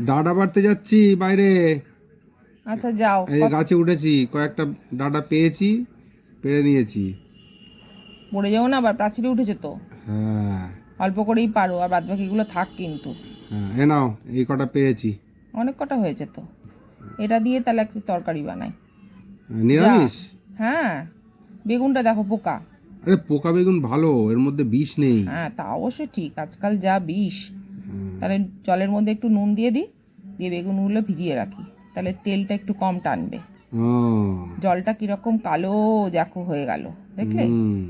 ডাঁটা পাড়তে যাচ্ছি বাইরে। আচ্ছা যাও। এই গাছে উঠেছি, কয়েকটা ডাঁটা পেয়েছি, পেড়ে নিয়েছি। পড়ে যাও না, আবার প্রাচীরে উঠেছে তো। হ্যাঁ অল্প করেই পারো, আর বাদ বাকিগুলো থাক কিন্তু। হ্যাঁ, এ নাও, এই কটা পেয়েছি। অনেক কটা হয়েছে তো। এটা দিয়ে তাহলে একটা তরকারি বানাই। যা। নিরামিষ? হ্যাঁ, বেগুনটা দেখো পোকা। আরে পোকা বেগুন ভালো, এর মধ্যে বিষ নেই। হ্যাঁ, তা অবশ্য ঠিক, আজকাল যা বিষ। তাহলে জলের মধ্যে একটু নুন দিয়ে দিই, দিয়ে বেগুনগুলো ভিজিয়ে রাখি, তাহলে তেলটা একটু কম টানবে। ও জলটা কিরকম কালো দেখো হয়ে গেল, দেখলে? হুম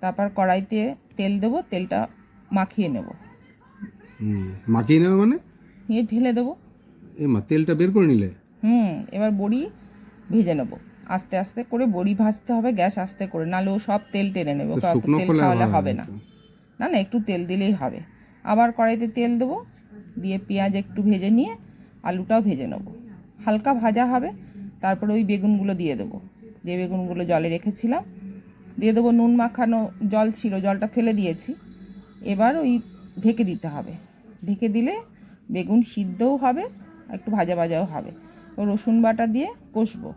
তারপর কড়াইতে তেল দেবো, তেলটা মাখিয়ে নেব, হুম, মাখিয়ে নেবে মানে? নিয়ে ঢেলে দেবো। এ মা, তেলটা বের করে নিলে? এবার বড়ি ভেজে নেব। আস্তে আস্তে করে বড়ি ভাজতে হবে, গ্যাস আস্তে করে, নাহলে ও সব তেল টেনে নেবে, তো ওকে অত শুকনো তেল খোলায় খাওয়ালে ভালো হবে না। হতো। না না, একটু তেল দিলেই হবে। আবার কড়াইতে তেল দেবো, দিয়ে পেঁয়াজ একটু ভেজে নিয়ে আলুটাও ভেজে নেব, হালকা ভাজা হবে। তারপরে ওই বেগুনগুলো দিয়ে দেবো, যে বেগুনগুলো জলে রেখেছিলাম দিয়ে দেবো। নুন মাখানো জল ছিল, জলটা ফেলে দিয়েছি। এবার ওই ঢেকে দিতে হবে, ঢেকে দিলে বেগুন সিদ্ধও হবে, একটু ভাজা ভাজাও হবে। ও রসুন বাটা দিয়ে কষবো,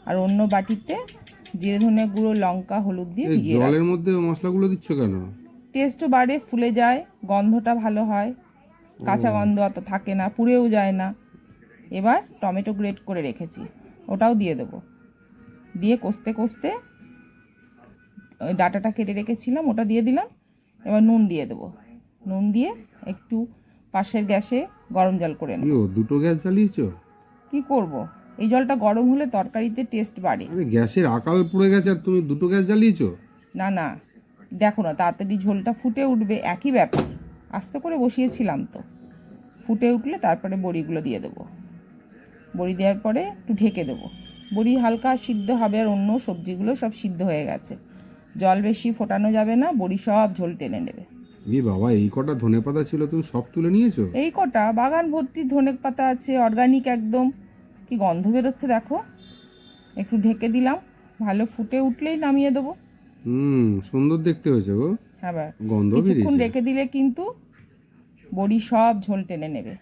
আর অন্য বাটিতে জিরে ধনে গুঁড়ো, লঙ্কা, হলুদ দিয়ে এই ভিজিয়ে জলের রাখবো। মধ্যে মশলাগুলো দিচ্ছ কেন? টেস্টও বাড়ে, ফুলে যায়, গন্ধটা ভালো হয়, কাঁচা ও গন্ধ অত থাকে না, পুড়েও যায় না। এবার টমেটো গ্রেট করে রেখেছি, ওটাও দিয়ে দেবো, দিয়ে কষতে কষতে ওই ডাঁটাটা কেটে রেখেছিলাম ওটা দিয়ে দিলাম। এবার নুন দিয়ে দেবো, নুন দিয়ে একটু পাশের গ্যাসে গরম জল করে নেব। ইয়ো, দুটো গ্যাস জ্বালিয়েছো? কি করব, এই জলটা গরম হলে তরকারিতে টেস্ট বাড়ে। আরে গ্যাসের আকাল পড়ে গেছে আর তুমি দুটো গ্যাস জ্বালিয়েছো? না না, দেখো না, তাড়াতাড়ি ঝোলটা ফুটে উঠবে, একই ব্যাপার। আস্তে করে বসিয়েছিলাম তো, ফুটে উঠলে তারপরে বড়িগুলো দিয়ে দেবো। বড়ি দেওয়ার পরে একটু ঢেকে দেবো, বড়ি হালকা সিদ্ধ হবে, আর অন্য সবজিগুলো সব সিদ্ধ হয়ে গেছে। জল বেশি ফোটানো যাবে না, বড়ি সব ঝোল টেনে নেবে। এ বাবা, এই কটা ধনেপাতা ছিল, তুমি সব তুলে নিয়েছো? এই কটা, বাগান ভর্তি ধনে পাতা আছে, অর্গানিক একদম। কি গন্ধ বেরোচ্ছে দেখো। একটু ঢেকে দিলাম, ভালো ফুটে উঠলেই নামিয়ে দেবো। সুন্দর দেখতে হয়েছে গো। হ্যাঁ, গন্ধ কিছুক্ষণ বেরিয়েছে। রেখে দিলে কিন্তু বড়ি সব ঝোল টেনে নেবে।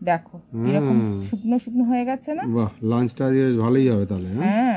দেখো এরকম হ্যাঁ, শুকনো শুকনো হয়ে গেছে না? বাহ, লাঞ্চটা আজ বেশ ভালোই হবে তাহলে, হ্যাঁ। হ্যাঁ।